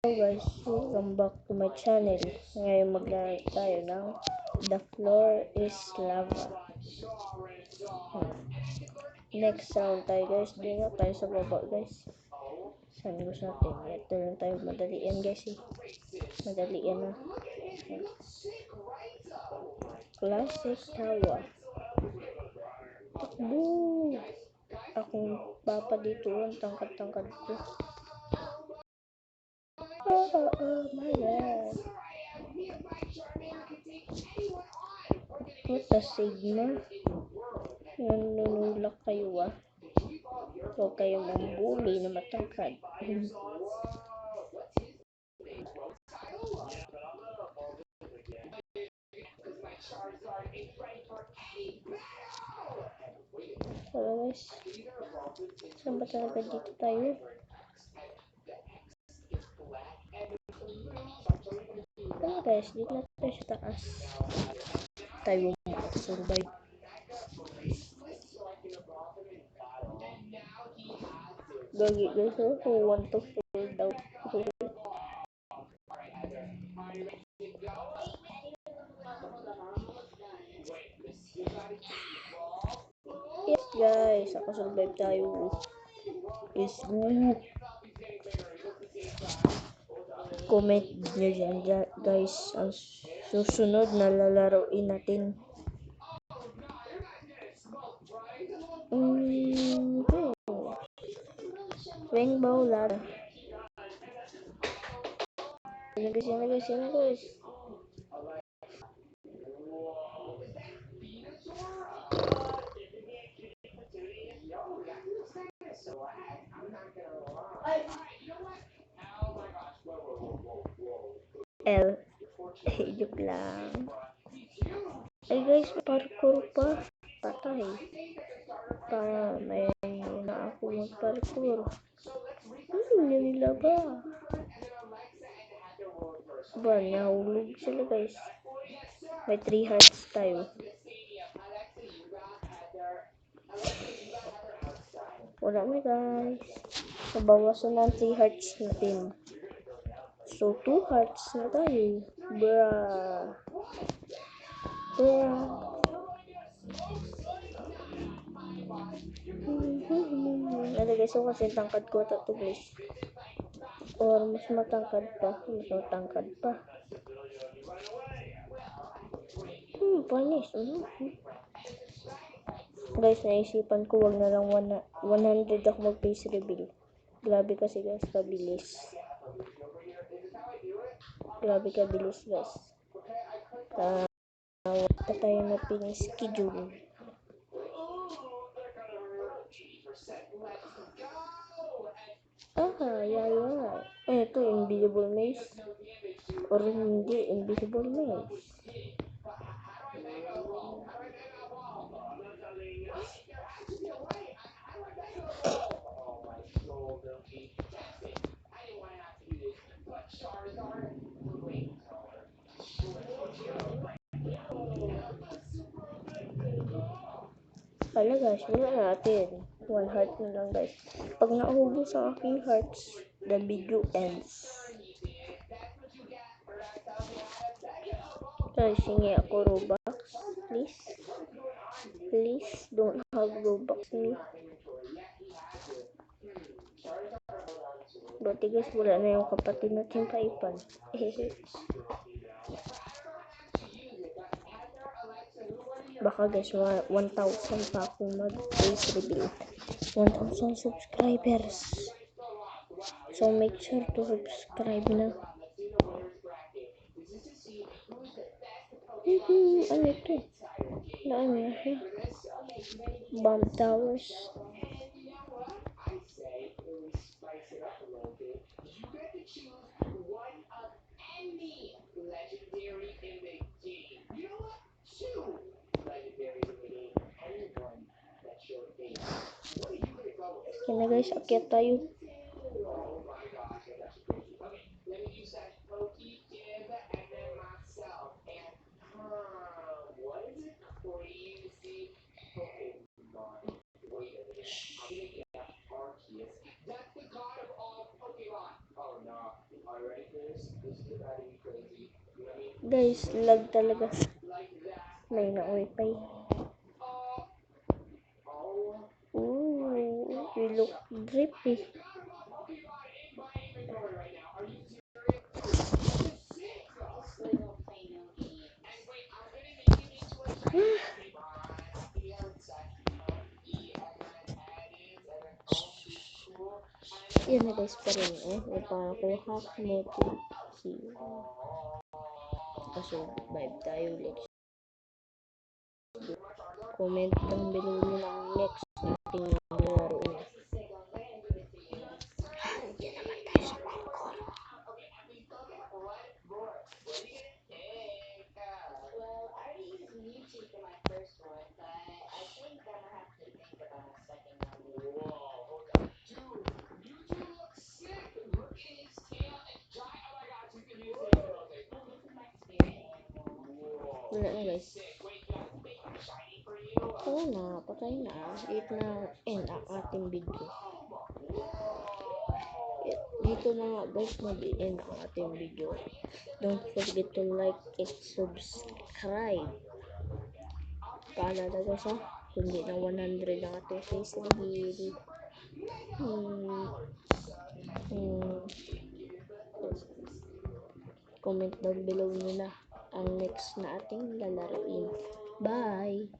Hello guys, welcome back to my channel. Ngayon maglalaro tayo ng The Floor is Lava. Next round tayo guys, di na tayo sa baba guys. Saan gusto natin? Ito lang tayo, madalian guys eh. Madalian na. Classic Tower. Takbo! Akong papa dito, ang tangkad-tangkad ko. Oh my god. What a Sigma. Nanunulak kayo ah. Huwag kayong mambuli na matangkad. Hello guys. Saan ba talaga dito tayo? Guys, dito na tayo sa taas. Tayo survive. Gagi guys, who want to fall down? Yes guys, ako survive tayo. Yes, comment nyo dyan guys ang susunod na lalaroin natin. Rainbow ladder. Yan guys. L. Joke lang. Ay guys, parkour pa. Patay. May na ako mag-parkour. Yan nila ba? Ba, nahulog sila guys. May 3 hearts tayo. Wala na guys. Nabawasan ng 3 hearts natin. So 2 hearts na tayo. Bruh. Ano guys, so kasi tangkad ko ito guys. Or mas matangkad pa. Panis. Guys, naisipan ko wag na lang 100 ako mag-face reveal. Grabe kasi guys, kabilis. Guys. Wala tayo na pin-schedule. Yeah. Ito, invisible maze. Or hindi, invisible maze. Hala guys, wala natin. 1 heart na lang guys. Pag naubos ang aking hearts, the video ends. Guys, hingi ako Robux. Please, don't have Robux me. Buti guys, wala na yung kapatid natin paipan. Baka guys, 1,000 pa akong mag-face reveal. 1,000 subscribers. So make sure to subscribe na. Ano ito? Dami na siya. Bomb towers. Kaya guys, akyat tayo. Guys, lag talaga. May na wifi. Ooh, we look drippy. Yan na guys pa rin ipakakuha mo to si kaso vibe tayo ulit. Comment down below nyo ng next nating laruin. Yan naman tayo sa Bangkok. Wala na guys. Oo na, patay na. Dito na end ang ating video. Dito na nga guys mag-end ang ating video. Don't forget to like and subscribe. Paalala guys ha, hindi na 100 ang ating face reveal. Comment down below nyo na ang next na ating lalaruin. Bye!